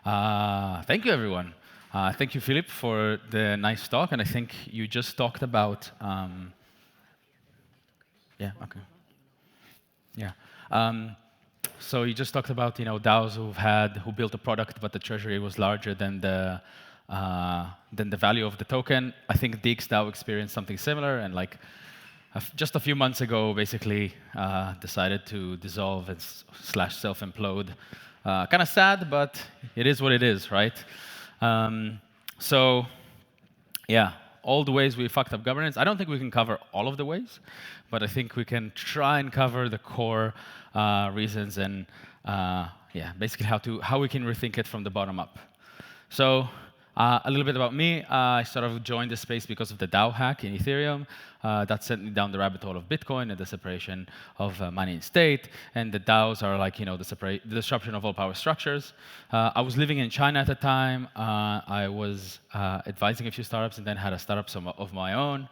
Thank you, everyone. Thank you, Philip, for the nice talk. And I think you just talked about, yeah, okay, yeah. Um, so you just talked about, DAOs who built a product, but the treasury was larger than the value of the token. I think Deeks DAO experienced something similar, and like just a few months ago, basically decided to dissolve and slash self-implode. Kind of sad, but it is what it is, right? Um, so yeah, all the ways we fucked up governance. I don't think we can cover all of the ways, but I think we can try and cover the core reasons and yeah, basically how we can rethink it from the bottom up. So a little bit about me. I sort of joined the space because of the DAO hack in Ethereum. That sent me down the rabbit hole of Bitcoin and the separation of money and state. And the DAOs are like, the disruption of all power structures. I was living in China at the time. I was advising a few startups and then had a startup of my own.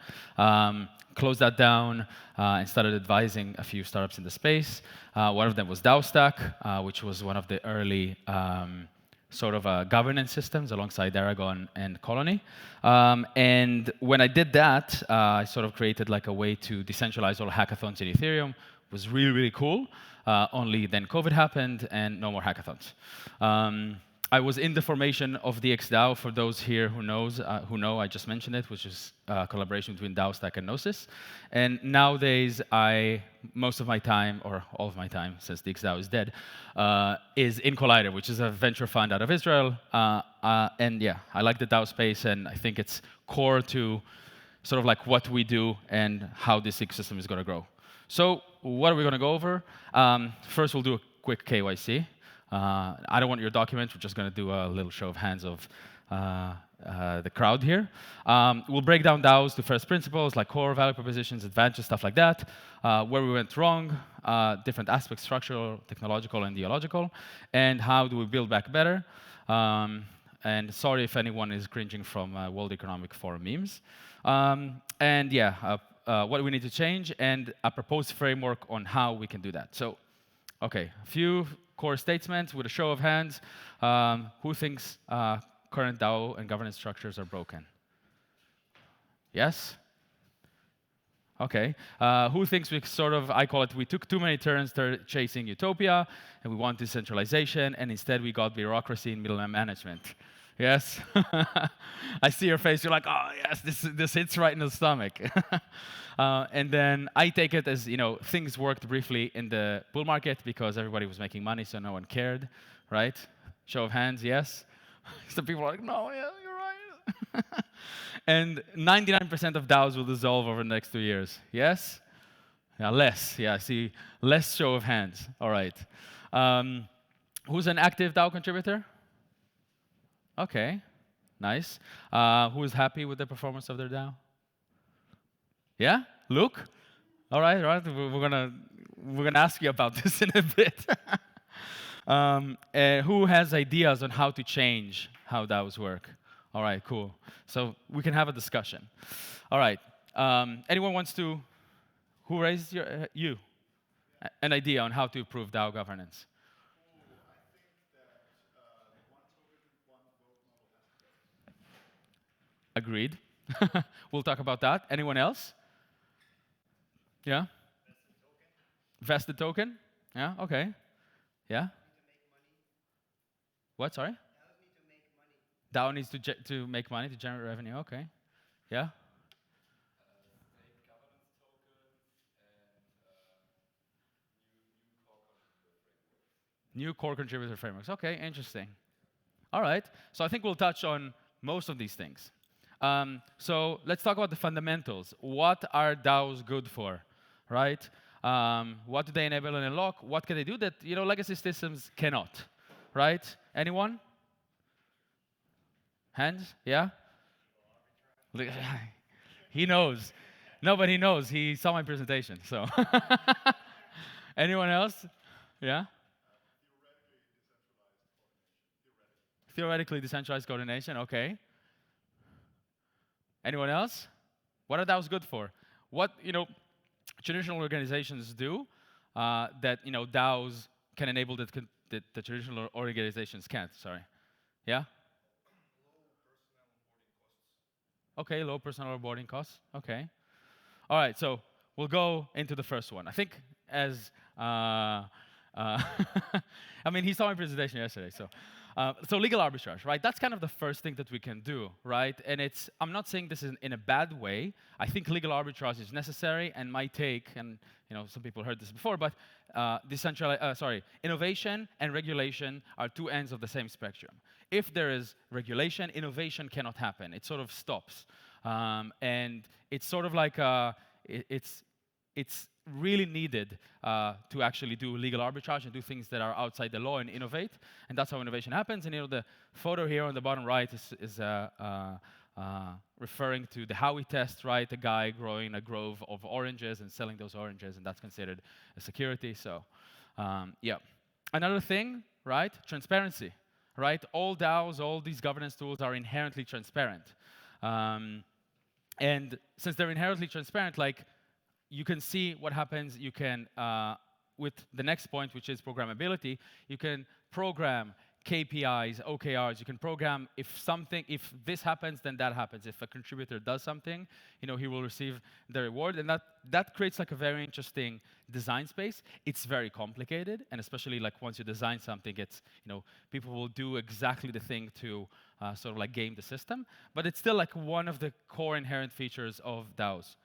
Closed that down and started advising a few startups in the space. One of them was DAOstack, which was one of the early sort of governance systems alongside Aragon and Colony. And when I did that, I sort of created like a way to decentralize all hackathons in Ethereum. It was really, really cool. Only then COVID happened and no more hackathons. I was in the formation of DXDAO. For those here who know, I just mentioned it, which is a collaboration between DAOstack and Gnosis. And nowadays, most of my time, or all of my time, since DXDAO is dead, is in Collider, which is a venture fund out of Israel. And yeah, I like the DAO space, and I think it's core to sort of like what we do and how this ecosystem is going to grow. So what are we going to go over? First, we'll do a quick KYC. I don't want your documents. We're just going to do a little show of hands of the crowd here. We'll break down DAOs to first principles, like core value propositions, advantages, stuff like that, where we went wrong, different aspects, structural, technological, and ideological, and how do we build back better. And sorry if anyone is cringing from World Economic Forum memes. And yeah, what we need to change, and a proposed framework on how we can do that. So, okay, a few core statements with a show of hands. Who thinks current DAO and governance structures are broken? Yes? Okay. Who thinks I call it, we took too many turns chasing utopia, and we want decentralization, and instead we got bureaucracy and middleman management? Yes? I see your face, you're like, oh yes, this hits right in the stomach. And then I take it as, things worked briefly in the bull market because everybody was making money, so no one cared, right? Show of hands, yes? Some people are like, no, yeah, you're right. And 99% of DAOs will dissolve over the next 2 years, yes? Yeah, less, yeah, I see less show of hands, all right. Who's an active DAO contributor? Okay, nice. Who is happy with the performance of their DAO? Yeah, Luke. All right. We're gonna ask you about this in a bit. Who has ideas on how to change how DAOs work? All right, cool. So we can have a discussion. All right. Anyone wants to? Who raised an idea on how to improve DAO governance? Agreed. We'll talk about that. Anyone else? Yeah? Vested token? Yeah, okay. Yeah? What, sorry? DAO needs to make money, to generate revenue, okay. Yeah? New core contributor frameworks. Okay, interesting. All right. So I think we'll touch on most of these things. So let's talk about the fundamentals. What are DAOs good for, right? What do they enable and unlock? What can they do that legacy systems cannot, right? Anyone? Hands? Yeah? He knows. Nobody knows. He saw my presentation. So, anyone else? Yeah? Theoretically decentralized coordination. Okay. Anyone else? What are DAOs good for? What traditional organizations do that DAOs can enable that the traditional organizations can't. Sorry. Yeah? Okay, low personnel onboarding costs. Okay. All right, so we'll go into the first one. I think as I mean, he saw my presentation yesterday, so legal arbitrage, right? That's kind of the first thing that we can do, right? And I'm not saying this in a bad way. I think legal arbitrage is necessary, and my take, and some people heard this before, but innovation and regulation are two ends of the same spectrum. If there is regulation, innovation cannot happen. It sort of stops. And it's sort of like it's really needed to actually do legal arbitrage and do things that are outside the law and innovate, and that's how innovation happens. And the photo here on the bottom right is referring to the Howey test, right? A guy growing a grove of oranges and selling those oranges, and that's considered a security. So, yeah. Another thing, right? Transparency, right? All DAOs, all these governance tools are inherently transparent. And since they're inherently transparent, like, you can see what happens. You can, with the next point, which is programmability, you can program KPIs, OKRs. You can program if this happens, then that happens. If a contributor does something, he will receive the reward. And that creates like a very interesting design space. It's very complicated, and especially like once you design something, it's, people will do exactly the thing to sort of like game the system. But it's still like one of the core inherent features of DAOs,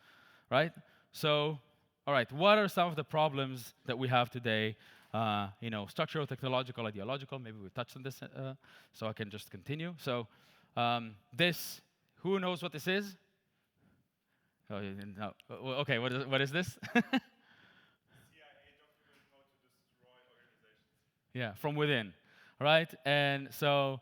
right? So, all right, what are some of the problems that we have today? Structural, technological, ideological. Maybe we touched on this, so I can just continue. So, who knows what this is? Oh, no. Okay, what is this? CIA document how to destroy organizations. Yeah, from within, right? And so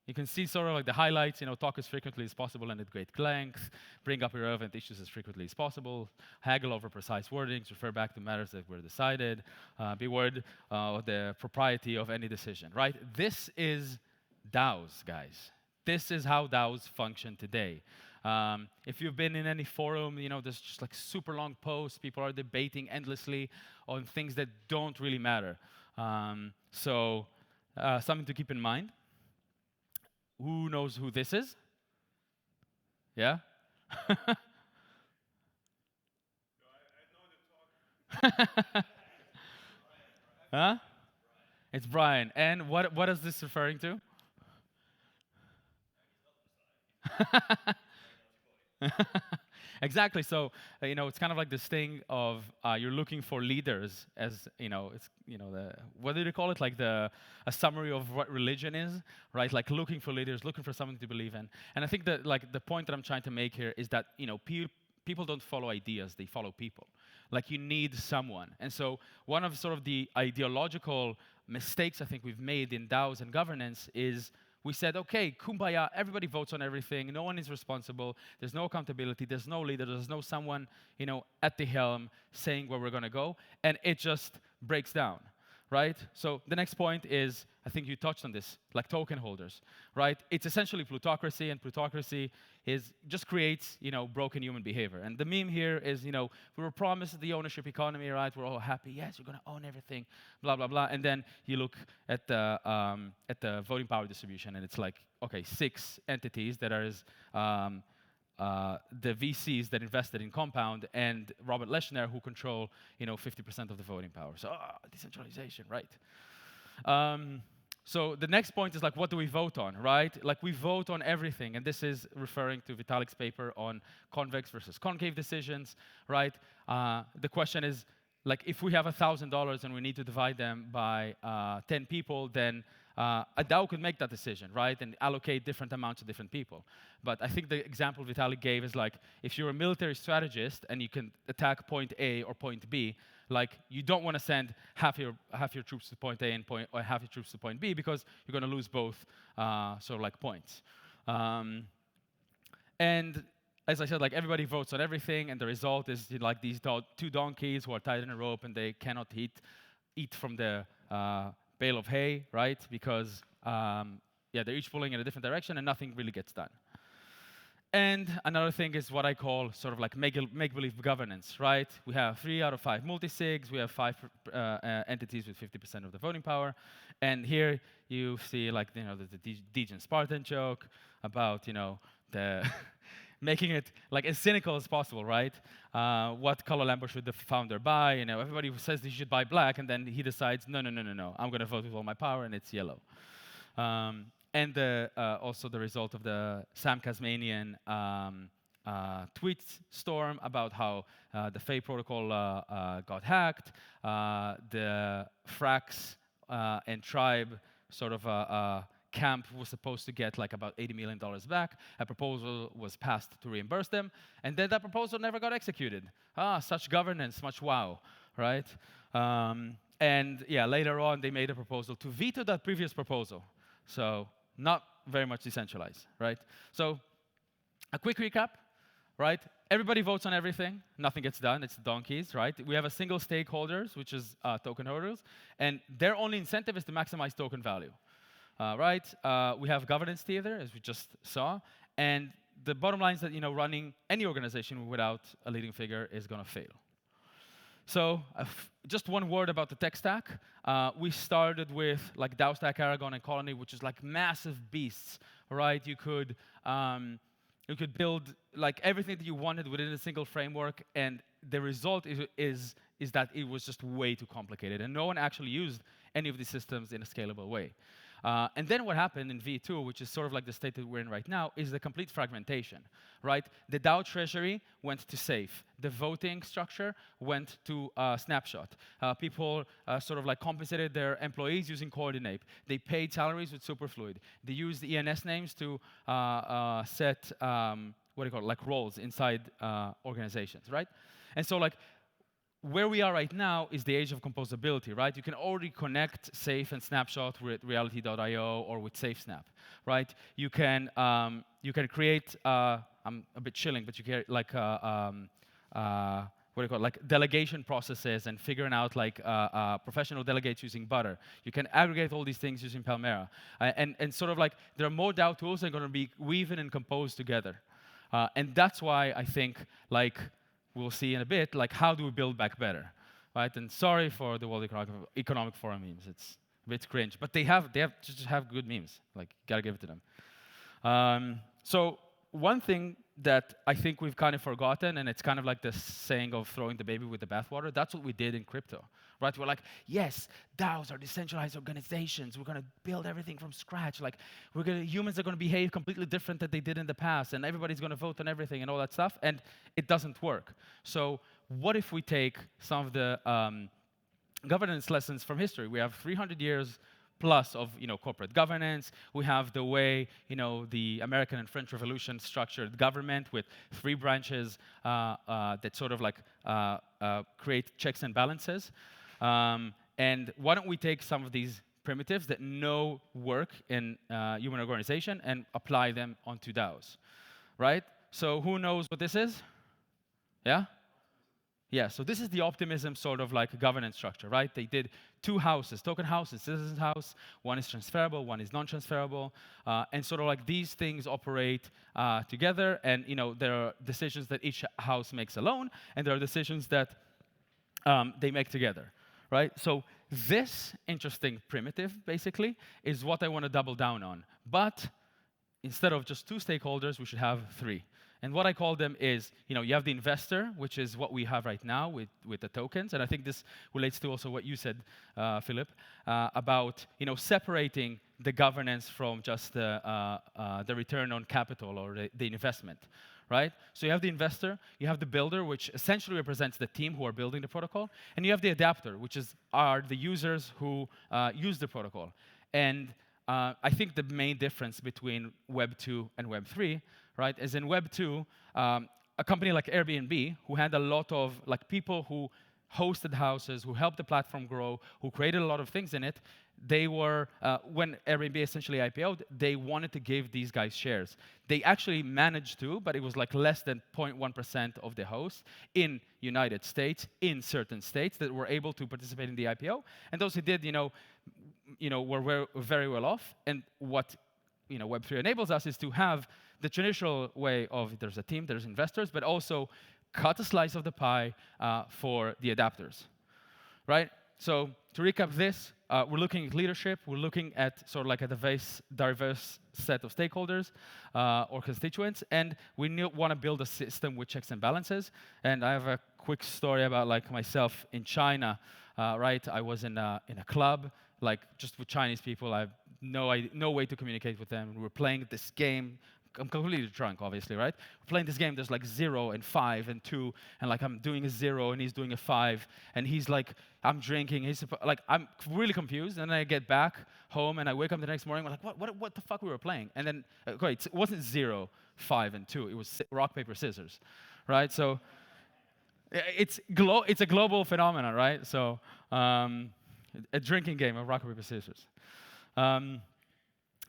you can see sort of like the highlights, talk as frequently as possible and at great length, bring up irrelevant issues as frequently as possible, haggle over precise wordings, refer back to matters that were decided, be worried of the propriety of any decision, right? This is DAOs, guys. This is how DAOs function today. If you've been in any forum, there's just like super long posts. People are debating endlessly on things that don't really matter. So something to keep in mind. Who knows who this is? Yeah? No, I know the talk. Huh? It's Brian. And what is this referring to? Exactly. So, it's kind of like this thing of you're looking for leaders, as it's what do they call it? Like a summary of what religion is, right? Like looking for leaders, looking for something to believe in. And I think that like the point that I'm trying to make here is that people don't follow ideas; they follow people. Like you need someone. And so one of sort of the ideological mistakes I think we've made in DAOs and governance is we said, okay, kumbaya, everybody votes on everything, no one is responsible, there's no accountability, there's no leader, there's no someone, at the helm saying where we're going to go, and it just breaks down, right? So the next point is, I think you touched on this, like token holders, right? It's essentially plutocracy, and plutocracy just creates, broken human behavior. And the meme here is, we were promised the ownership economy, right? We're all happy, yes, we're going to own everything, blah, blah, blah. And then you look at the voting power distribution, and it's like, okay, 6 entities that are the VCs that invested in Compound and Robert Leshner, who control 50% of the voting power. So decentralization, right? So the next point is like, what do we vote on, right? Like we vote on everything, and this is referring to Vitalik's paper on convex versus concave decisions, right? The question is, like, if we have $1,000 and we need to divide them by 10 people, then a DAO could make that decision, right, and allocate different amounts to different people. But I think the example Vitalik gave is like, if you're a military strategist and you can attack point A or point B, like you don't want to send half your troops to point A and half your troops to point B because you're going to lose both sort of like points. And as I said, like everybody votes on everything, and the result is like these 2 donkeys who are tied in a rope and they cannot eat from the bale of hay, right? Because they're each pulling in a different direction and nothing really gets done. And another thing is what I call sort of like make-believe governance, right? We have 3 out of 5 multi-sigs. We have 5 entities with 50% of the voting power. And here you see like, the Degen Spartan joke about, the making it like as cynical as possible, right? What color lamp should the founder buy? Everybody says they should buy black, and then he decides, no, I'm going to vote with all my power, and it's yellow. And also the result of the Sam Kazmanian tweet storm about how the FAI protocol got hacked, the Frax and Tribe sort of camp was supposed to get like about $80 million back. A proposal was passed to reimburse them, and then that proposal never got executed. Such governance, much wow, right? And yeah, later on they made a proposal to veto that previous proposal. So not very much decentralized, right? So a quick recap, right? Everybody votes on everything. Nothing gets done. It's donkeys, right? We have a single stakeholders, which is token holders, and their only incentive is to maximize token value, right? We have governance theater, as we just saw, and the bottom line is that running any organization without a leading figure is going to fail. So just one word about the tech stack. We started with like DAO Stack, Aragon, and Colony, which is like massive beasts, right? You could build like everything that you wanted within a single framework, and the result is that it was just way too complicated, and no one actually used any of these systems in a scalable way. And then what happened in V2, which is sort of like the state that we're in right now, is the complete fragmentation, right? The DAO treasury went to Safe. The voting structure went to Snapshot. People sort of like compensated their employees using Coordinate. They paid salaries with Superfluid. They used the ENS names to set, like roles inside organizations, right? And so like, where we are right now is the age of composability, right? You can already connect Safe and Snapshot with Reality.io or with SafeSnap, right? You can create. I'm a bit chilling, but you can like like delegation processes and figuring out like professional delegates using Butter. You can aggregate all these things using Palmera, and sort of like there are more DAO tools that are going to be woven and composed together, and that's why I think like. We'll see in a bit, like how do we build back better, right? And sorry for the World Economic Forum memes, it's a bit cringe, but they just have good memes. Like, gotta give it to them. So one thing that I think we've kind of forgotten, and it's kind of like the saying of throwing the baby with the bathwater. That's what we did in crypto, right? We're like, yes, DAOs are decentralized organizations. We're going to build everything from scratch. Like, humans are going to behave completely different than they did in the past, and everybody's going to vote on everything and all that stuff. And it doesn't work. So what if we take some of the governance lessons from history? We have 300 years plus of corporate governance. We have the way the American and French Revolution structured government with 3 branches that sort of like create checks and balances. And why don't we take some of these primitives that know work in human organization and apply them onto DAOs, right? So who knows what this is? Yeah? Yeah, so this is the optimism sort of like governance structure, right? They did 2 houses, token house and citizen's house. One is transferable, one is non-transferable. And sort of like these things operate together, and there are decisions that each house makes alone, and there are decisions that they make together, right? So this interesting primitive, basically, is what I want to double down on. But instead of just 2 stakeholders, we should have 3. And what I call them is, you have the investor, which is what we have right now with the tokens. And I think this relates to also what you said, Philip, about separating the governance from just the return on capital or the investment, right? So you have the investor, you have the builder, which essentially represents the team who are building the protocol, and you have the adapter, which are the users who use the protocol. And I think the main difference between Web 2 and Web 3, right, is in Web 2, a company like Airbnb, who had a lot of like people who hosted houses, who helped the platform grow, who created a lot of things in it, they were, when Airbnb essentially IPO'd, they wanted to give these guys shares. They actually managed to, but it was like less than 0.1% of the hosts in United States, in certain states that were able to participate in the IPO. And those who did, were very well off. And what Web3 enables us is to have the traditional way of there's a team, there's investors, but also cut a slice of the pie for the adapters, right? So to recap this, we're looking at leadership. We're looking at sort of like a diverse set of stakeholders or constituents, and we want to build a system with checks and balances. And I have a quick story about like myself in China, right? I was in a club, like just with Chinese people. I have no way to communicate with them. We were playing this game. I'm completely drunk, obviously, right? We're playing this game, there's like 0 and 5 and 2, and like I'm doing a 0 and he's doing a 5, and he's like, I'm drinking, like, I'm really confused, and then I get back home and I wake up the next morning, I'm like, what the fuck we were playing? And then, it wasn't 0, 5, and 2, it was rock, paper, scissors, right? So it's a global phenomenon, right? So a drinking game of rock, paper, scissors.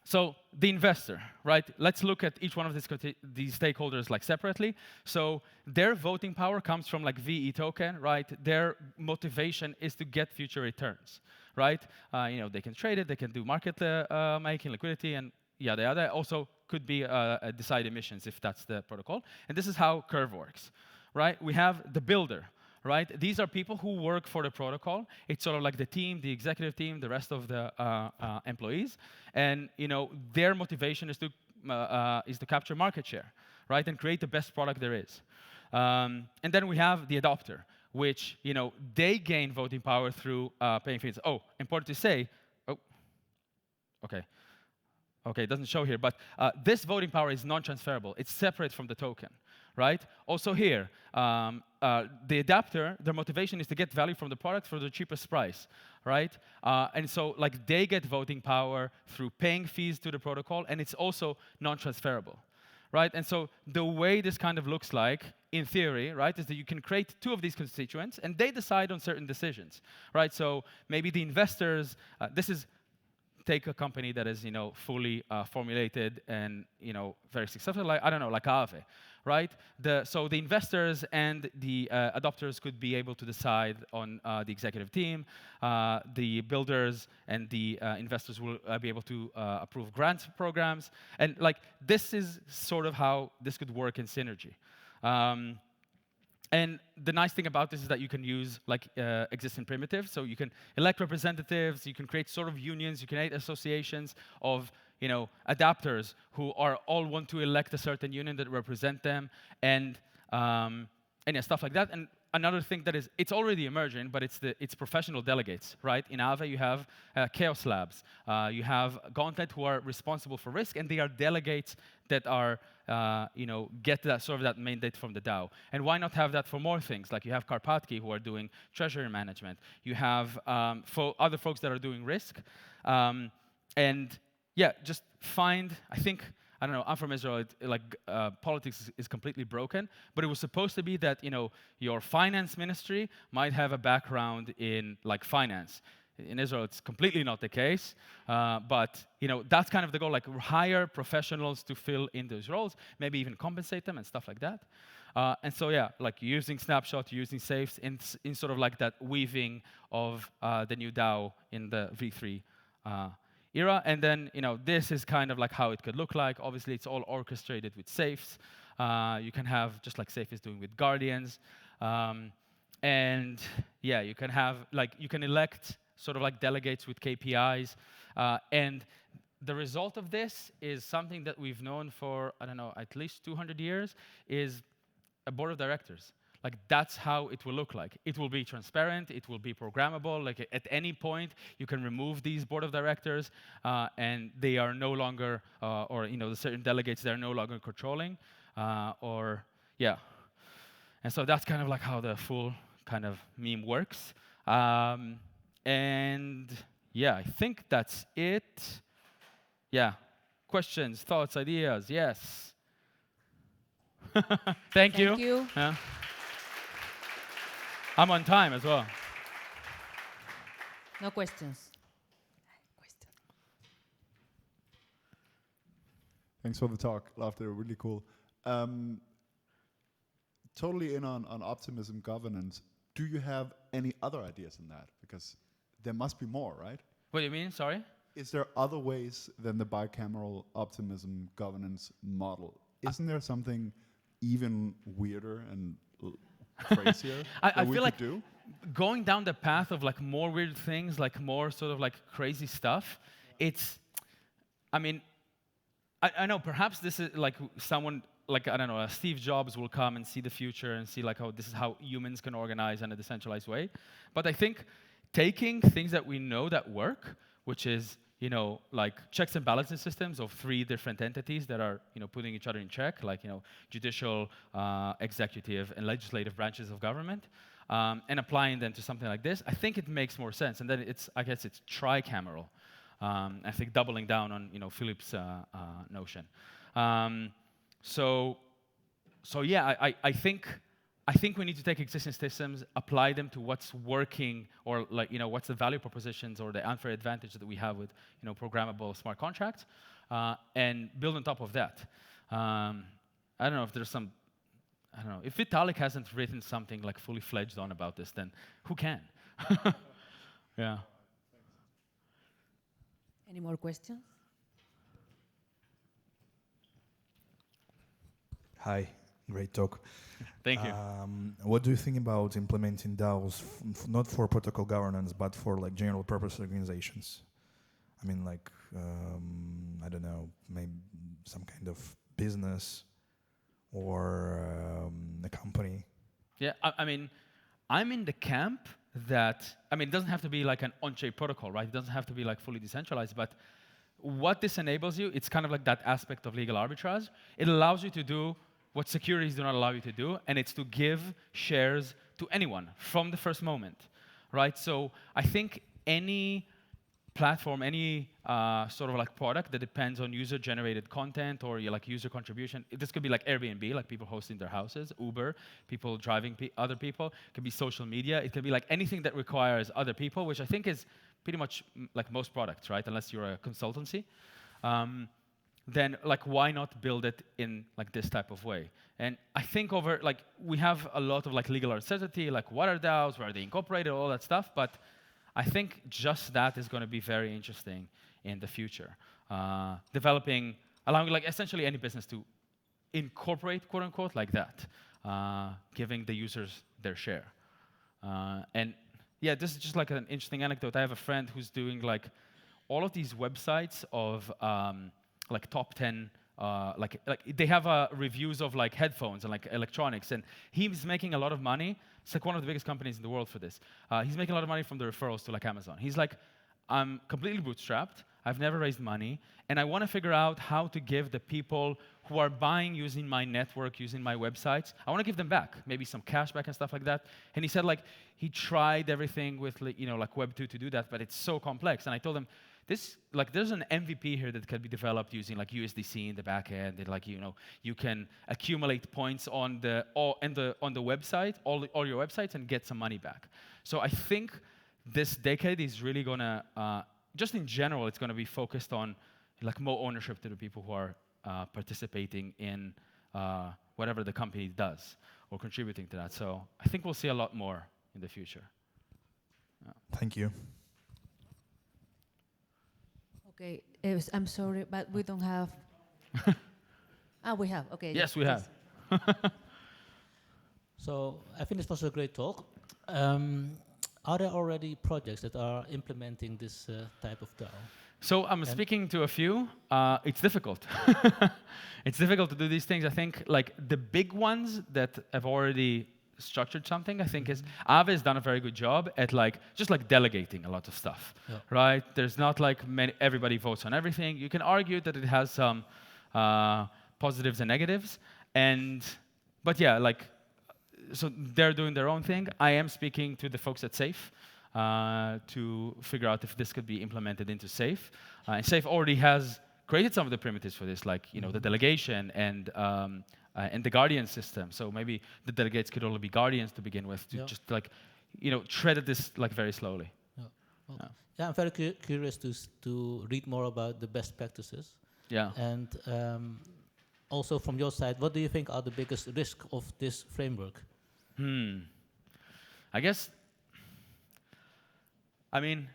So the investor, right? Let's look at each one of these stakeholders like separately. So their voting power comes from like VE token, right? Their motivation is to get future returns, right? They can trade it, they can do market making, liquidity, and yada yada. Also could be decide emissions if that's the protocol. And this is how Curve works, right? We have the builder, right? These are people who work for the protocol. It's sort of like the team, the executive team, the rest of the employees, and their motivation is to capture market share, right, and create the best product there is. And then we have the adopter, which they gain voting power through paying fees. Oh, important to say. Oh, okay. Okay, it doesn't show here, but this voting power is non-transferable. It's separate from the token, right? Also here, the adapter, their motivation is to get value from the product for the cheapest price, right? And so like they get voting power through paying fees to the protocol, and it's also non-transferable, right? And so the way this kind of looks like, in theory, right, is that you can create 2 of these constituents, and they decide on certain decisions, right? So maybe the investors, take a company that is, fully formulated and, very successful, like, I don't know, like Aave, right? So the investors and the adopters could be able to decide on the executive team. The builders and the investors will be able to approve grant programs. And like, this is sort of how this could work in synergy. And the nice thing about this is that you can use like existing primitives. So you can elect representatives, you can create sort of unions, you can create associations of adapters who all want to elect a certain union that represent them, and yeah, stuff like that. And another thing that it's already emerging, but it's professional delegates, right? In Aave, you have Chaos Labs, you have Gauntlet, who are responsible for risk, and they are delegates that are, get that sort of that mandate from the DAO. And why not have that for more things? Like you have Karpatki, who are doing treasury management. You have other folks that are doing risk, and yeah, just find. I don't know, I'm from Israel, politics is completely broken, but it was supposed to be that, your finance ministry might have a background in, like, finance. In Israel, it's completely not the case, but, that's kind of the goal, like, hire professionals to fill in those roles, maybe even compensate them and stuff like that. And so, yeah, like, using Snapshot, using safes in sort of like that weaving of the new DAO in the V3 era. And then, this is kind of like how it could look like. Obviously, it's all orchestrated with safes. You can have, just like Safe is doing with Guardians. And yeah, you can have, you can elect sort of like delegates with KPIs. And the result of this is something that we've known for, I don't know, at least 200 years, is a board of directors. Like, that's how it will look like. It will be transparent, it will be programmable. Like, at any point, you can remove these board of directors, and they are no longer, the certain delegates, they're no longer controlling, yeah. And so that's kind of like how the full kind of meme works. And yeah, I think that's it. Yeah. Questions, thoughts, ideas? Yes. Thank you. Thank you. Yeah. I'm on time as well. No questions. Thanks for the talk. Loved it. Really cool. Totally in on optimism governance. Do you have any other ideas in that? Because there must be more, right? What do you mean? Sorry? Is there other ways than the bicameral optimism governance model? Isn't there something even weirder and crazier I that we feel could like do? going down the path of like more weird things, like more sort of like crazy stuff, it's, I mean, I know perhaps this is like someone, like, I don't know, Steve Jobs will come and see the future and see like, oh, this is how humans can organize in a decentralized way. But I think taking things that we know that work, which is, you know, like checks and balances systems of 3 different entities that are, you know, putting each other in check, like, you know, judicial, executive, and legislative branches of government, and applying them to something like this, I think it makes more sense. And then it's, I guess it's tricameral. I think doubling down on, you know, Philip's notion. So yeah, I think we need to take existing systems, apply them to what's working, or like, you know, what's the value propositions or the unfair advantage that we have with, you know, programmable smart contracts, and build on top of that. I don't know if there's some, I don't know, if Vitalik hasn't written something like fully fledged on about this, then who can? Yeah. Any more questions? Hi, great talk. Thank you. What do you think about implementing DAOs, not for protocol governance, but for like general purpose organizations? I mean, like, I don't know, maybe some kind of business or a company. Yeah, I mean, I'm in the camp that, I mean, it doesn't have to be like an on-chain protocol, right? It doesn't have to be like fully decentralized, but what this enables you, it's kind of like that aspect of legal arbitrage. It allows you to do what securities do not allow you to do, and it's to give shares to anyone from the first moment, right? So I think any platform, any sort of like product that depends on user-generated content or like user contribution. This could be like Airbnb, like people hosting their houses, Uber, people driving other people. It could be social media. It could be like anything that requires other people, which I think is pretty much like most products, right? Unless you're a consultancy. Then like why not build it in like this type of way? And I think over like we have a lot of like legal uncertainty, like what are DAOs, where are they incorporated, all that stuff, but I think just that is going to be very interesting in the future. Developing, allowing like essentially any business to incorporate, quote unquote, like that, giving the users their share. And yeah, this is just like an interesting anecdote. I have a friend who's doing like all of these websites of like top 10, like they have reviews of like headphones and like electronics, and he's making a lot of money. It's like one of the biggest companies in the world for this. He's making a lot of money from the referrals to like Amazon. He's like, I'm completely bootstrapped. I've never raised money, and I want to figure out how to give the people who are buying using my network, using my websites, I want to give them back, maybe some cash back and stuff like that. And he said like he tried everything with like, you know, like Web2 to do that, but it's so complex. And I told him, this, like, there's an MVP here that can be developed using like USDC in the back end, and like, you know, you can accumulate points on the website, all your websites, and get some money back. So I think this decade is really gonna, just in general, it's gonna be focused on like more ownership to the people who are participating in whatever the company does or contributing to that. So I think we'll see a lot more in the future. Yeah. Thank you. Okay, I'm sorry, but we don't have. We have. Okay. Yes, we have. So I think this was a great talk. Are there already projects that are implementing this type of DAO? So I'm speaking to a few. It's difficult. It's difficult to do these things. I think like the big ones that have already structured something, I think is Aave has done a very good job at like just like delegating a lot of stuff, right? There's not like everybody votes on everything. You can argue that it has some positives and negatives, but yeah, like so they're doing their own thing. I am speaking to the folks at Safe to figure out if this could be implemented into Safe. And Safe already has created some of the primitives for this, like you know the delegation and the guardian system. So maybe the delegates could only be guardians to begin with, to just like, you know, tread this like very slowly. Well, I'm very curious to read more about the best practices. Yeah. And also from your side, what do you think are the biggest risks of this framework? I guess, I mean,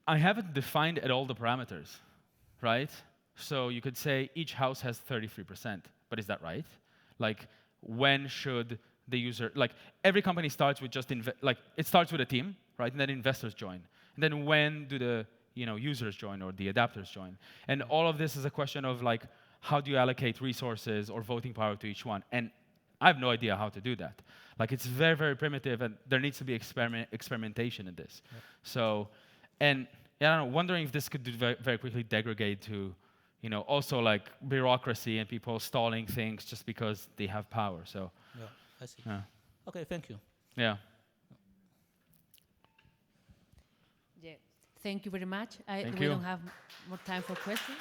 I haven't defined at all the parameters, right? So you could say each house has 33%, but is that right? Like, when should the user, like, every company starts with just, like, it starts with a team, right? And then investors join. And then when do the users join or the adapters join? And all of this is a question of, like, how do you allocate resources or voting power to each one? And I have no idea how to do that. Like, it's very, very primitive, and there needs to be experimentation in this. Yeah. So, and yeah, I don't know, wondering if this could very, very quickly degrade to, also like bureaucracy and people stalling things just because they have power. So, Yeah, I see. yeah. Okay, thank you. Yeah. Yeah. Thank you very much. Thank We you. don't have more time for questions.